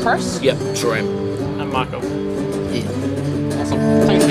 Chris? Yep, sure am. And Michael. Yeah. Awesome. Thanks.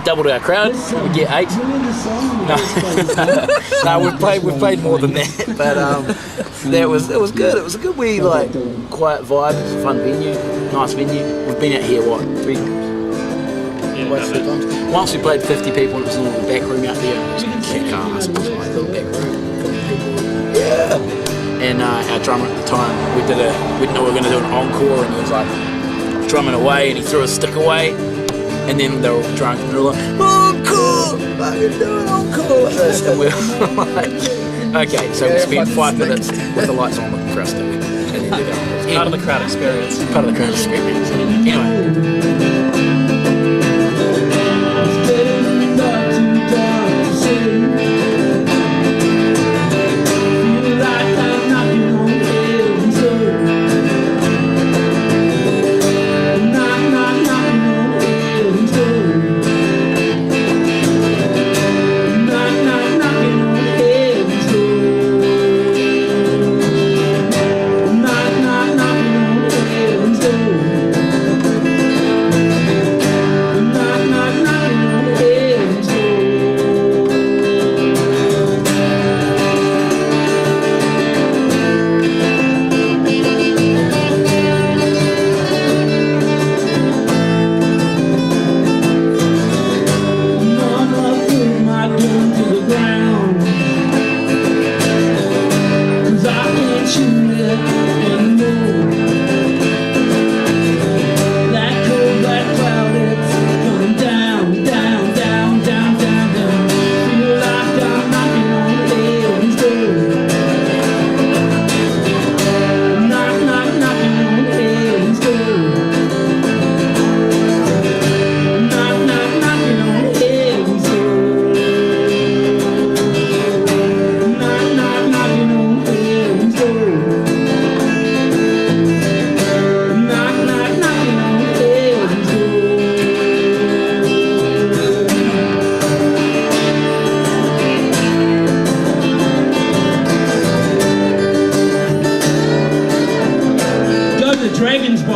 Doubled our crowd. We get 8. No, we've played more than that. But it was good. It was a good wee quiet vibe. It was a fun venue, nice venue. We've been out here 3 times. Once we played 50 people and it was in a little back room out there. It was kick ass. It was like a little back room. Yeah. And our drummer at the time, we didn't know we were going to do an encore, and he was like drumming away, and he threw a stick away. And then they were all drunk and they were like, encore! Fucking do an encore! Like this. And we were like, okay, so we spent 5 minutes with the lights on looking for our stick. And then they're going. Part of the crowd experience. Part of the crowd experience. Anyway.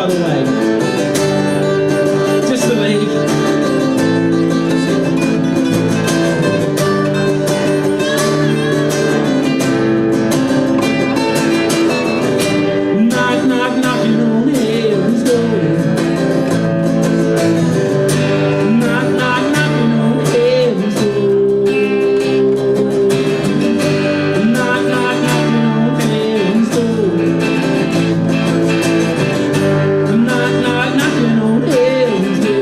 by the way. Just for me. Knock, knock, knocking on heaven's door. Knock, knock, knocking on heaven's door. Knock, knock, knocking on heaven's door. Knock, knock, knocking on heaven's door.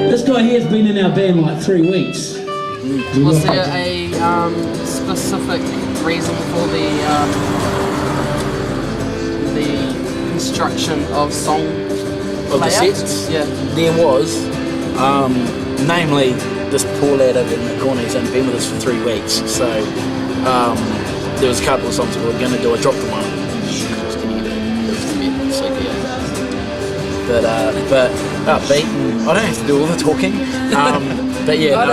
This guy here's been in our band like 3 weeks. Was there a specific reason for the construction of song Of the layout? sets? Yeah. There was, namely, this poor lad over in the corner, he's only been with us for 3 weeks, so there was a couple of songs we were going to do. I dropped the one. It was going to get sleepy. But upbeat. I don't have to do all the talking. But yeah, I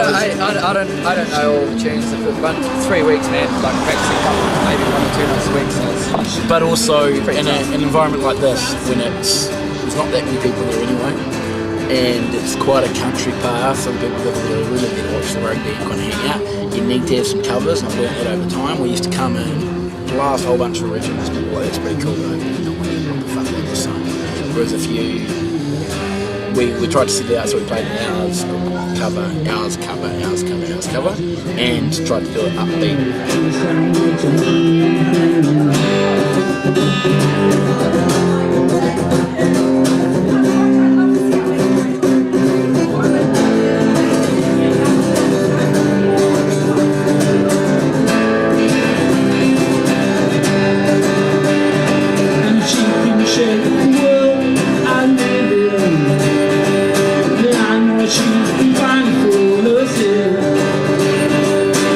don't know all the tunes, but 3 weeks, man, like practicing a couple, maybe 1 or 2 nights a week, so it's but also in Pretty tough. an environment like this, when there's not that many people there anyway, and it's quite a country path, so people that really get to watch the rugby and kind of hang out, you need to have some covers, and I've learned that over time. We used to come in, blast a whole bunch of originals, people like, that's pretty cool, though. What the fuck is this song? Whereas if you... We tried to sit it out, so we played an hours cover, hours cover, hours cover, hours cover, and tried to do it upbeat. And she can shake the world I live in. Yeah, I know she's been fighting for herself.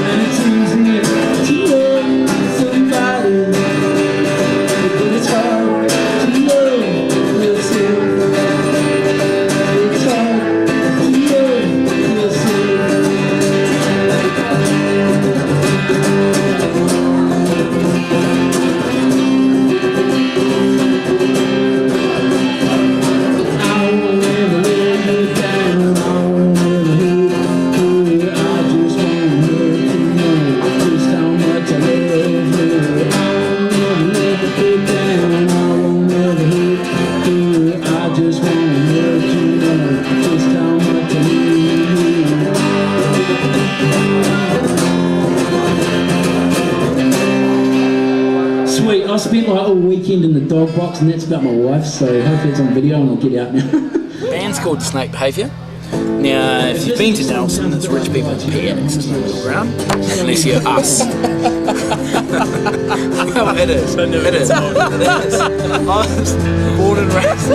And it's easy to love somebody, but it's hard to love yourself. It's hard to love yourself. I won't ever let you down. I won't ever hurt you. I just want her to know just how much I love her. I won't ever let you down. I won't ever hurt you. I just want her to know just how much I love you. Sweet, I spent like all weekend in the dog box, and that's about my wife, so hopefully it's on video and I'll get out now. The band's called Snake Behaviour. Now, if you've been to Nelson, it's rich people's PX, there's no middle ground, unless you're us. Oh, it is. It is. It is. I was born and raised.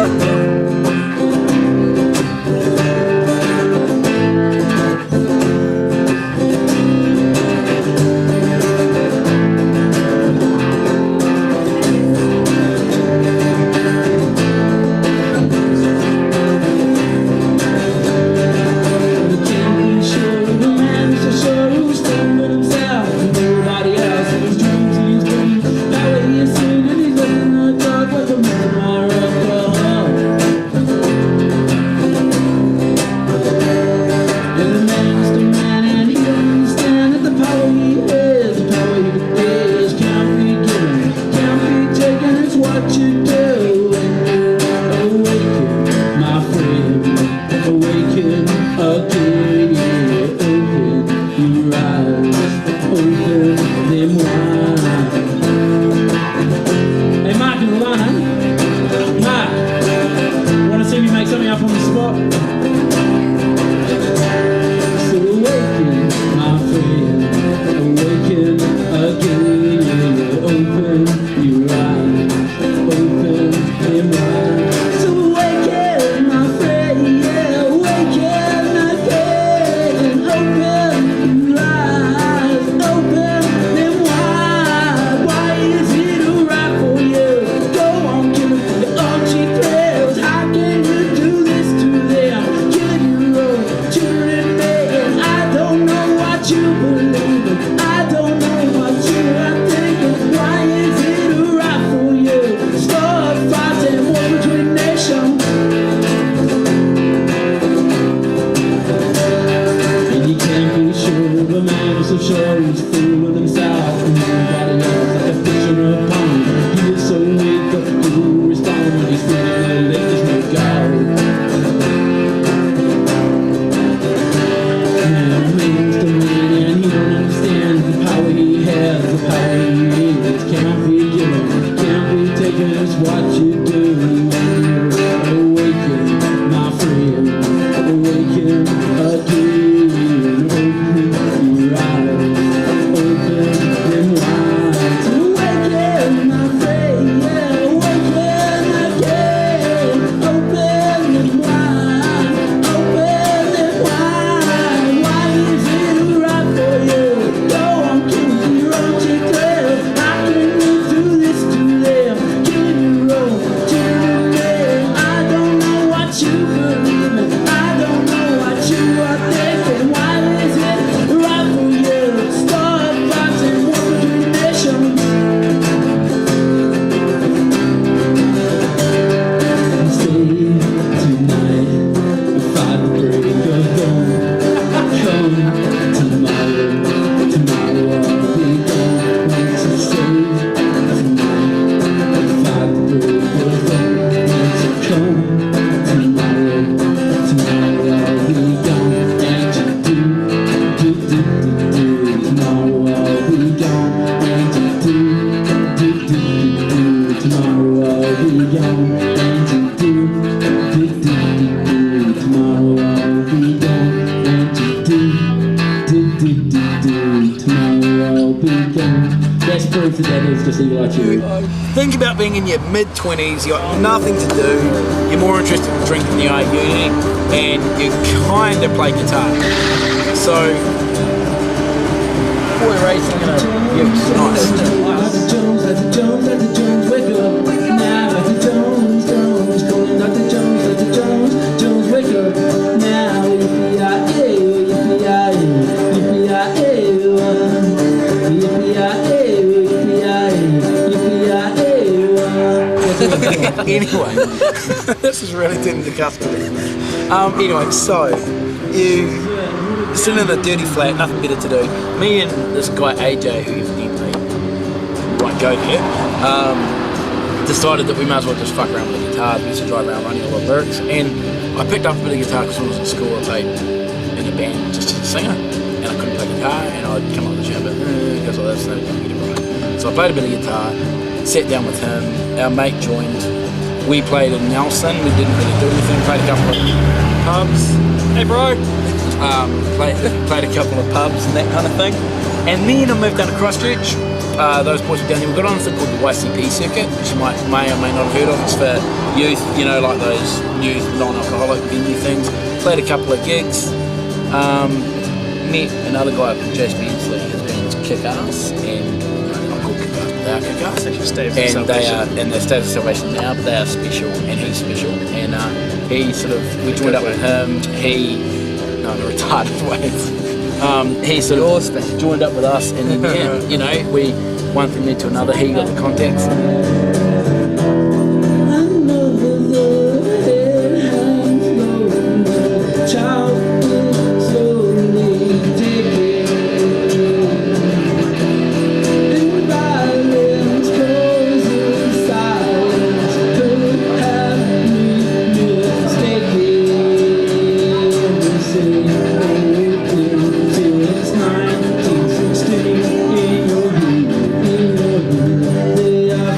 The king showed the man so sure stumbling himself. Nobody else in his dreams and his dreams. That way he's seen and he's looking at the dark with a man. choice that is to see what you. Think about being in your mid-20s, you got nothing to do, you're more interested in drinking than you are uni, and you kind of play guitar. So, boy racing in a use, nice. Like the Jones, like the Jones, like the Jones, wake up now. Like the Jones, Jones, calling like the Jones, like the Jones, Jones, wake up now. Yippee-yi-ay, yippee-yi-ay, yippee-yi-ay, yippee-yi-ay, yippee-yi-ay, yippee-yi-ay. Anyway, this is really turning to custom. Anyway, so you sitting in a dirty flat, nothing better to do. Me and this guy AJ, who evidently won't go there, decided that we might as well just fuck around with the guitars. We used to drive around running all the lyrics, and I picked up a bit of guitar because when I was at school. I played in a band just as a singer, and I couldn't play guitar, and I'd come up with a tune, but goes like this, and I couldn't get it right. So I played a bit of guitar, sat down with him. Our mate joined. We played in Nelson. We didn't really do anything. Played a couple of pubs. Hey, bro. Played a couple of pubs and that kind of thing. And then I moved down to Christchurch. Those boys were down there. We got on something called the YCP circuit, which you may or may not have heard of. It's for youth, you know, like those youth non-alcoholic venue things. Played a couple of gigs. Met another guy called Jace Bensley. His band's Kick-Ass, and I'm called Kick-Ass, but they are Kick-Ass. And they are in the State of Salvation now, but they are special, and he's special. And he sort of, we joined up with him. No, in a retarded ways. He sort of joined up with us, and then, yeah, you know, we one thing led to another. He got the contacts.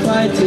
Fighting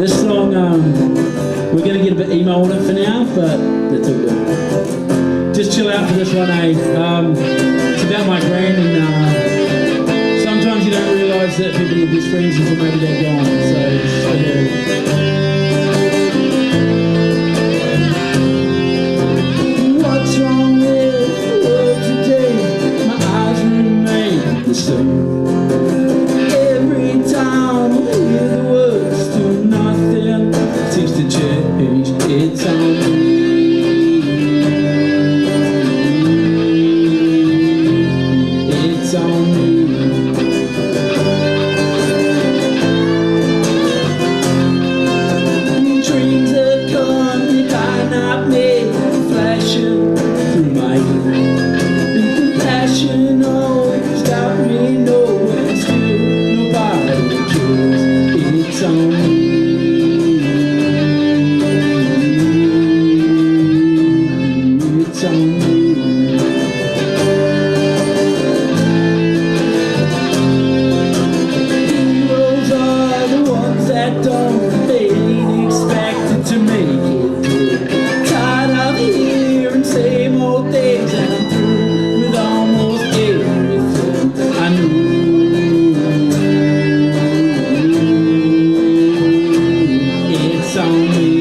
This song, we're going to get a bit emo on it for now, but that's all good. Just chill out for this one, eh? It's about my gran, and sometimes you don't realise that people are your best friends until maybe they're gone, so just a little. What's wrong with the world today? My eyes remain the same. Every time I hear the words, do nothing seems to change. It's on me. It's on me. Dreams that come by not me, flashing through my ear. And compassion always got me nowhere. Still nobody cares. It's on me. It's on me. Heroes are the ones that don't, they ain't expected to make it through. Tired of hearing same old things, and I'm through with almost everything I knew. It's on me.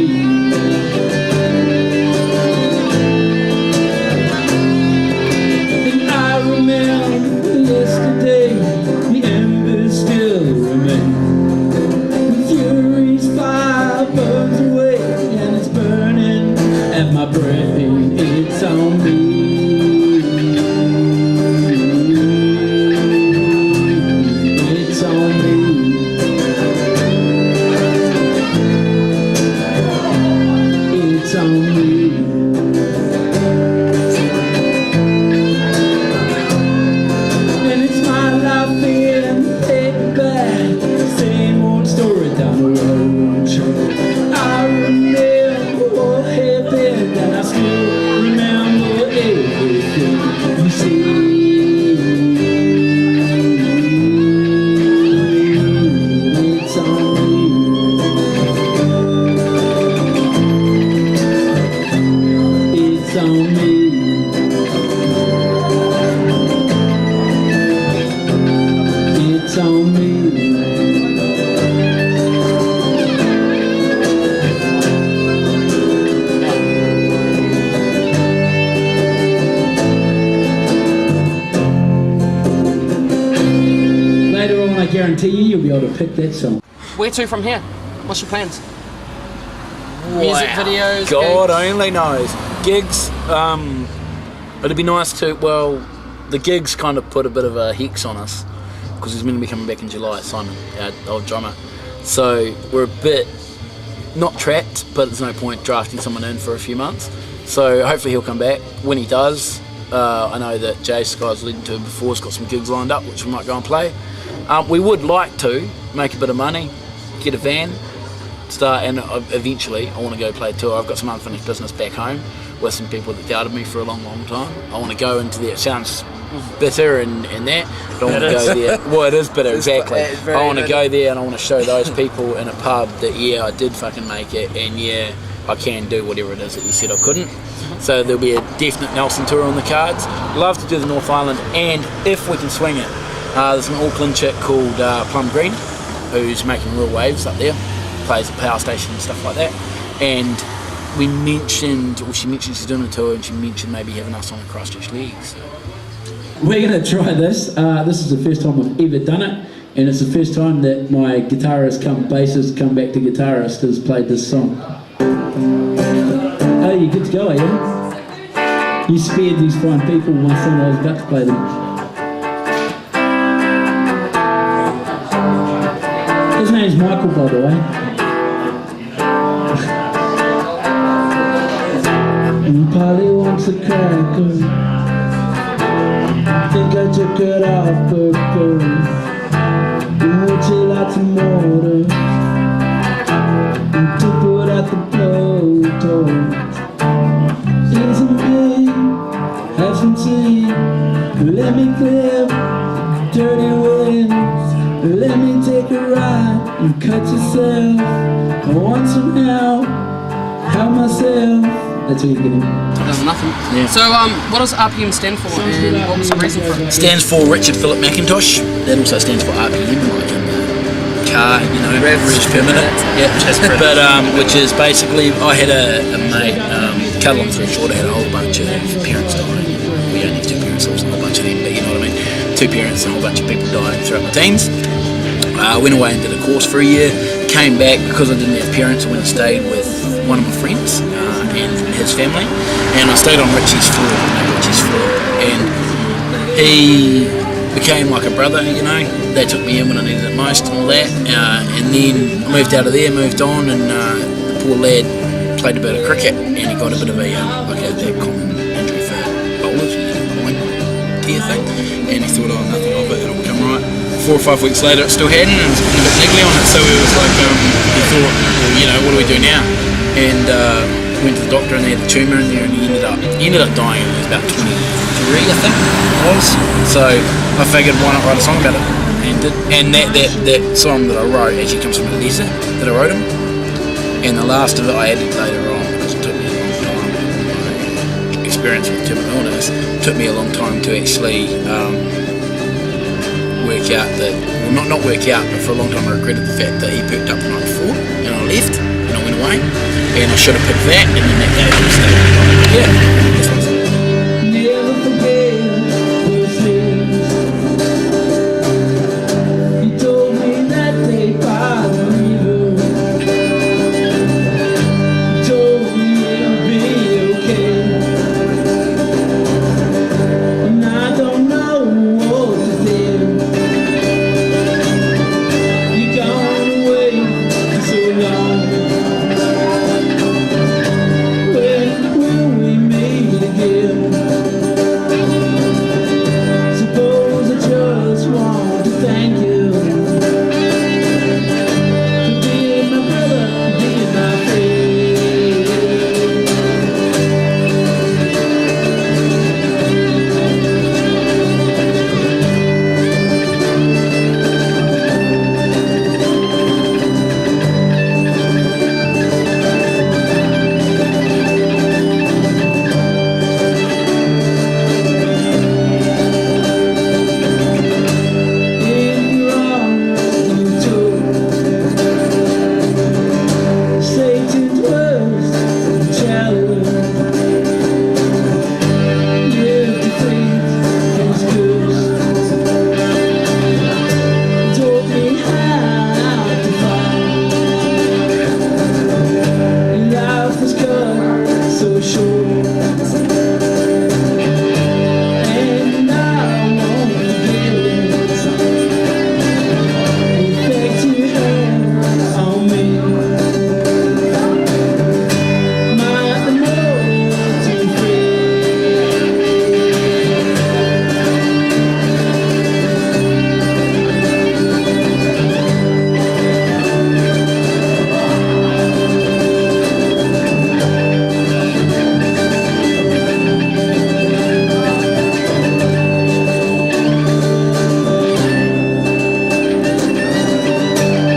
And I remember yesterday, the embers still remain. The fury's fire burns away, and it's burning at my brain. It's on me. It's on me. It's on me. And it's my life in paperback, same old story down the road. I remember what happened, and I still remember everything. You see, it's on me. It's on me. It's on me. Later on, I guarantee you'll be able to pick that song. Where to from here? What's your plans? Music videos? God gigs? only knows. Gigs, it'd be nice to, well, the gigs kind of put a bit of a hex on us because he's going to be coming back in July, Simon, our old drummer. So we're a bit, not trapped, but there's no point drafting someone in for a few months. So hopefully he'll come back. When he does, I know that Jay Sky's leading to him before, has got some gigs lined up which we might go and play. We would like to make a bit of money, get a van, start, and eventually I want to go play a tour. I've got some unfinished business back home with some people that doubted me for a long, long time. I want to go into there. It sounds bitter and that, but I want to go there. Well, it is bitter, exactly. I want to go there and I want to show those people in a pub that, yeah, I did fucking make it, and yeah, I can do whatever it is that you said I couldn't. So there'll be a definite Nelson tour on the cards. Love to do the North Island, and if we can swing it, there's an Auckland chick called Plum Green who's making real waves up there, plays at power station and stuff like that, and we mentioned, or she mentioned she's doing a tour, and she mentioned maybe having us on a Christchurch leg. So. We're going to try this. This is the first time we've ever done it, and it's the first time that my guitarist come bassist come back to guitarist has played this song. Hey, you good to go, Ian? You spared these fine people my son I was about to play them. His name's Michael, by the way. Polly wants a cracker. Think I took it off purpose. Would you like some water to put out the blowtorch? Isn't it? Have some tea. Let me clear dirty winds. Let me take a ride and cut yourself I want some help myself. That's what he's getting. Does nothing. Yeah. So, what does RPM stand for, and what was the reason for it? Stands for Richard Philip McIntosh. That also stands for RPM, like in the car, you know, revs per minute. Yeah, but which is basically, I had a mate, cut along story short, I had a whole bunch of parents dying. We only have 2 parents, so it wasn't a bunch of them, but you know what I mean. 2 parents and a whole bunch of people dying throughout my teens. Went away and did a course for a year. Came back because I didn't have parents. I went and stayed with one of my friends and his family, and I stayed on Richie's floor, and he became like a brother, you know. They took me in when I needed it most and all that, and then I moved out of there, moved on, and the poor lad played a bit of cricket, and he got a bit of a that common injury for bowlers, groin tear thing, and he thought, oh, nothing of it, it'll come right. 4 or 5 weeks later, it still hadn't, and it was a bit niggly on it, so he was like, he thought, well, you know, what do we do now? And went to the doctor, and they had a tumour in there, and he ended up dying. He was about 23, I think it was. So I figured, why not write a song about it? And that song that I wrote actually comes from a letter that I wrote him, and the last of it I added later on because it took me a long time. My experience with terminal illness took me a long time to actually work out that, well, not work out, but for a long time I regretted the fact that he picked up the night before and I left and I went away, and I should have picked that, and then that gave him a stable. Yeah. Never forget those things. You told me that they bother you. You told me it'll be okay, and I don't know what to think. You gone away for so long. When will we meet again? Suppose I just want to thank you for being my brother, being my friend. In your arms you took Satan's worst challenge. Lived to think his curse. Taught me how to fight. Life was cut so short, and I want to give effect you have on me. My emotions free.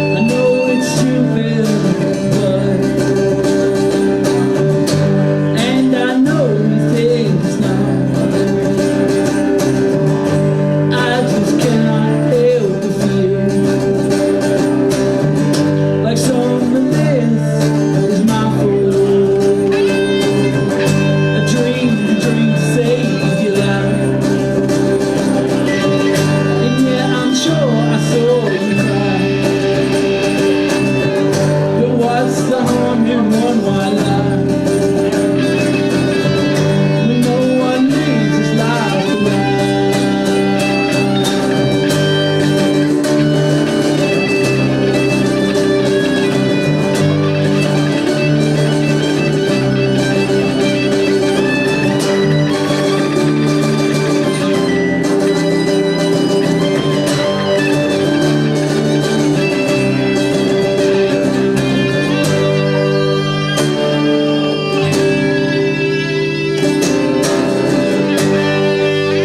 I know it's stupid, but and I know you think it's not. I just cannot help but feel like some of this is my fault. A dream to save your life, and yeah, I'm sure I saw you cry. But what's the harm in one white lie? When no one lives his life alive.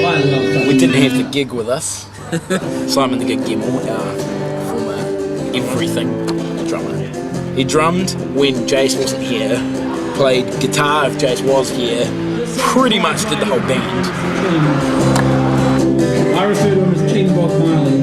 I love that. We didn't have the gig with us. Simon the Gig Gemmell, former everything drummer. He drummed when Jace wasn't here, played guitar if Jace was here, pretty much did the whole band. I refer to him as King Bob Marley.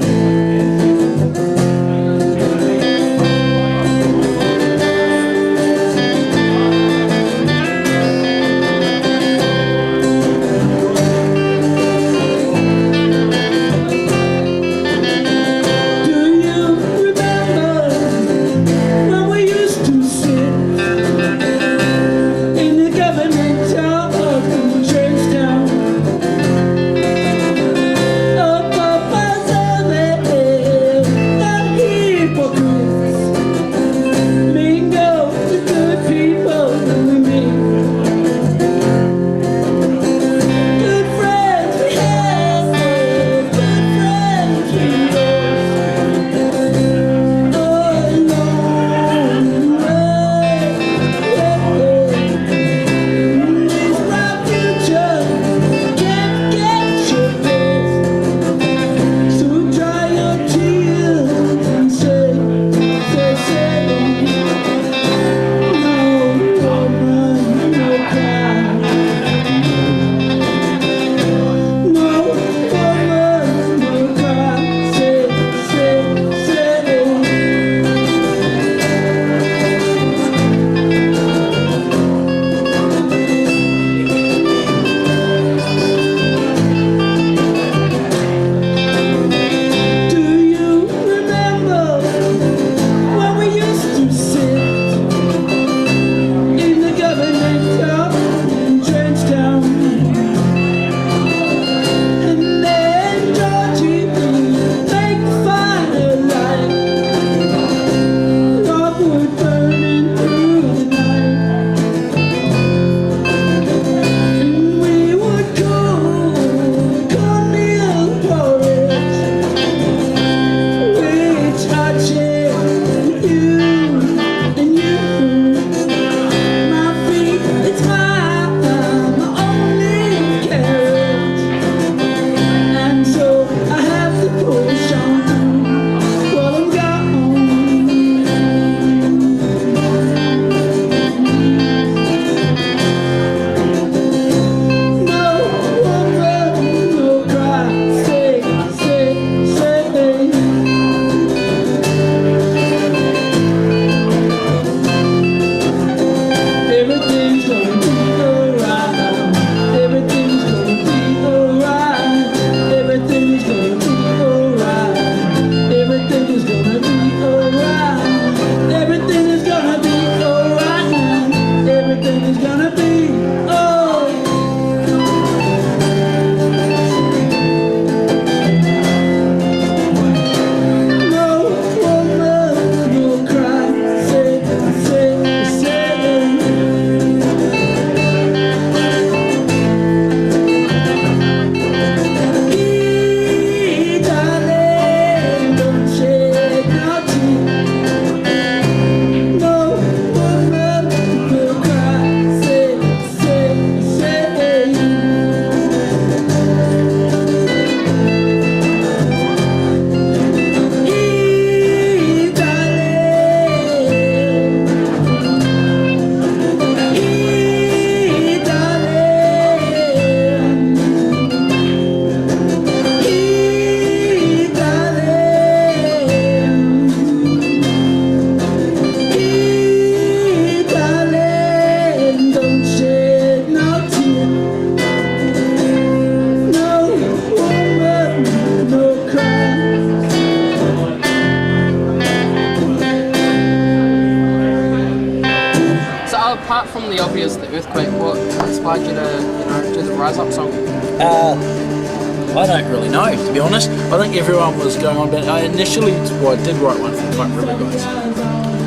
apart from the obvious, the earthquake, what inspired you to, do the Rise Up song? I don't really know, to be honest. I think everyone was going on about it. I initially, I did write one for the White River guys,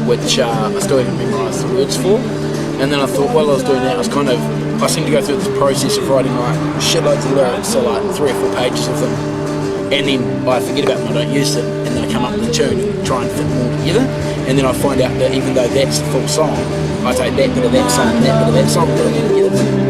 which I still haven't memorised the words for. And then I thought, while I was doing that, I seemed to go through this process of writing like shitloads of lyrics, so like 3 or 4 pages of them. And then I forget about them, I don't use them, and then I come up with a tune and try and fit them all together. And then I find out that even though that's the full song, I take that bit of that song and that bit of that song and put it together.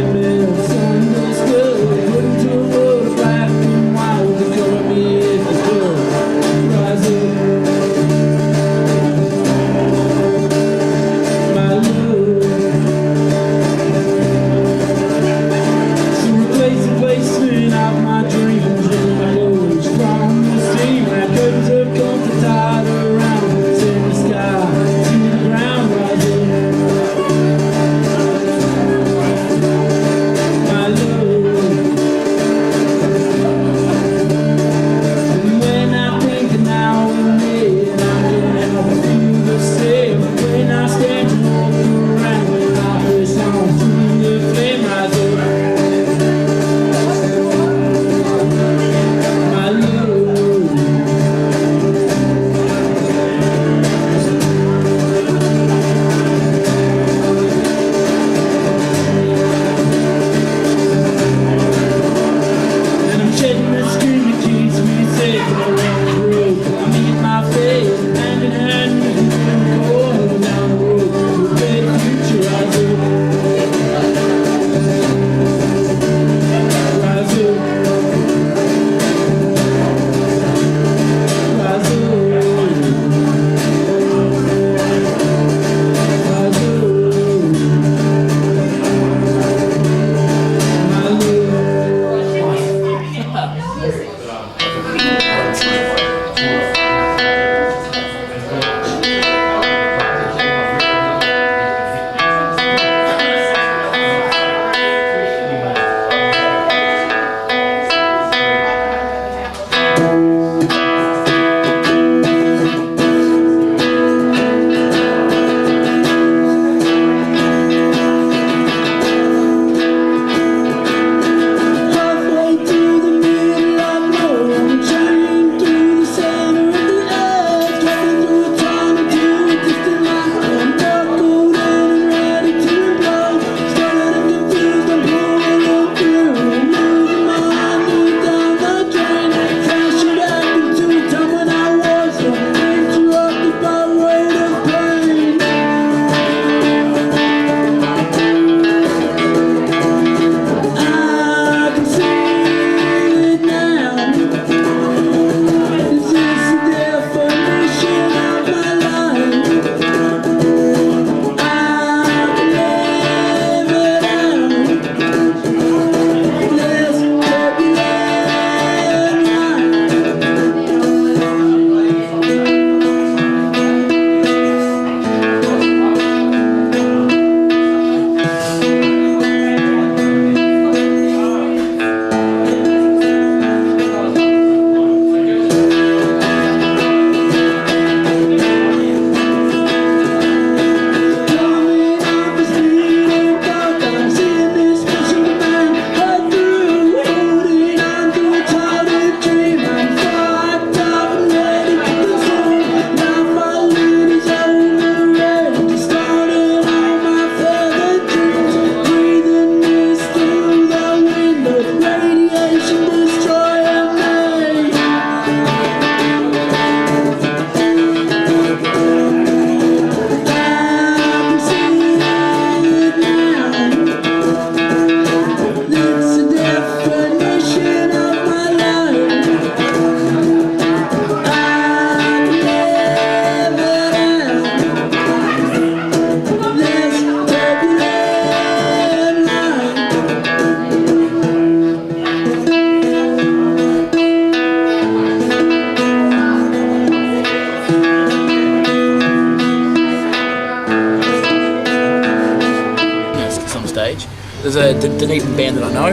there's a Dunedin band that I know,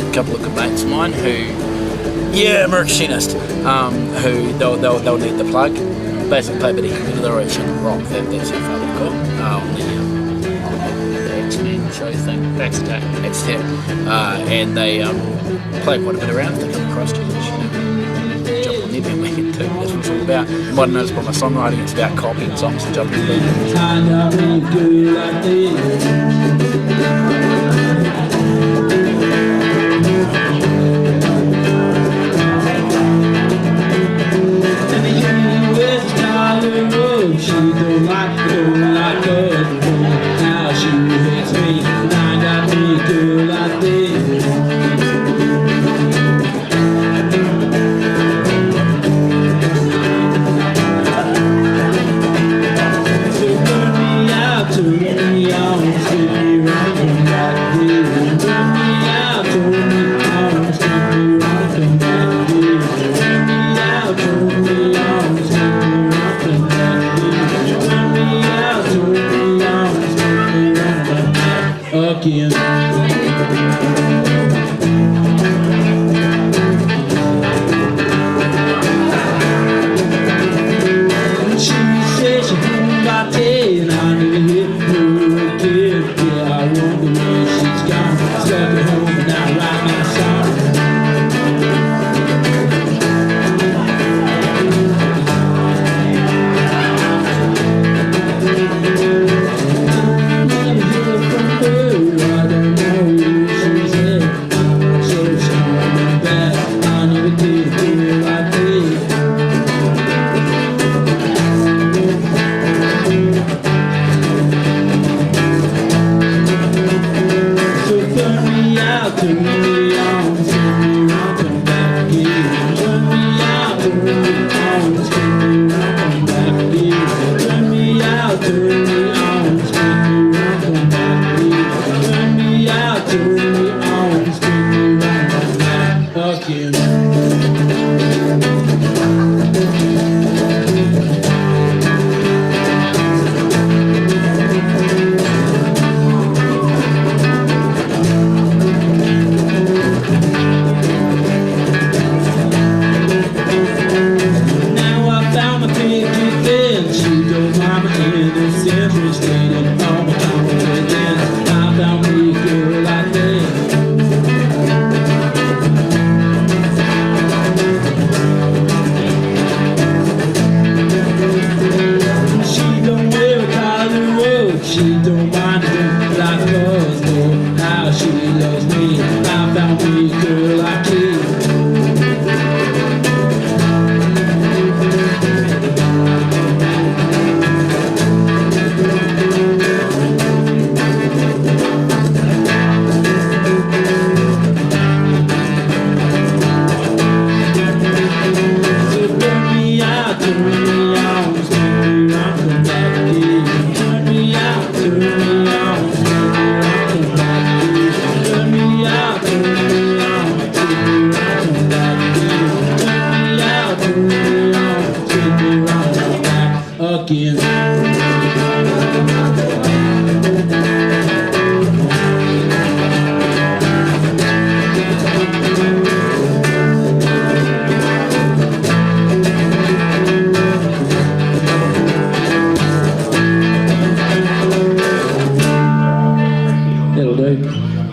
a couple of good mates of mine who, Americanist, who they'll need the plug. Basically play a bit of heavy metal, they're actually rock, that's how far they've got. The X-Men show thing. X-Tech. And they play quite a bit around, they come across to you. Jump on their bandwagon too, that's what it's all about. You might have noticed by my songwriting, it's about copying songs and jumping on them. She don't like her, how she hits me, and I got me a girl like this. So turn me out, turn me on, spin me round, come back here. Turn me out, turn me on, spin me round, come back here. Turn me out, turn me on, spin me round, come back here. Again. She said she home by 10, I never hit her again. Yeah, I wonder where she's gone. Stuck at home and I write my song.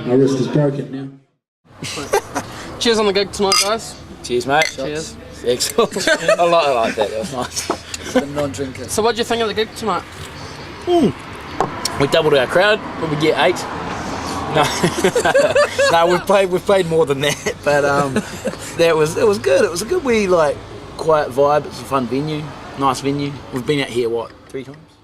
My wrist is broken now. Cheers on the gig tonight, guys. Cheers, mate. Cheers. Excellent. I like that. That was nice. The non-drinker. So what do you think of the gig tonight? We doubled our crowd. Did we get 8? No, we've played more than that. But it was good. It was a good wee quiet vibe. It's a fun venue, nice venue. We've been out here 3 times?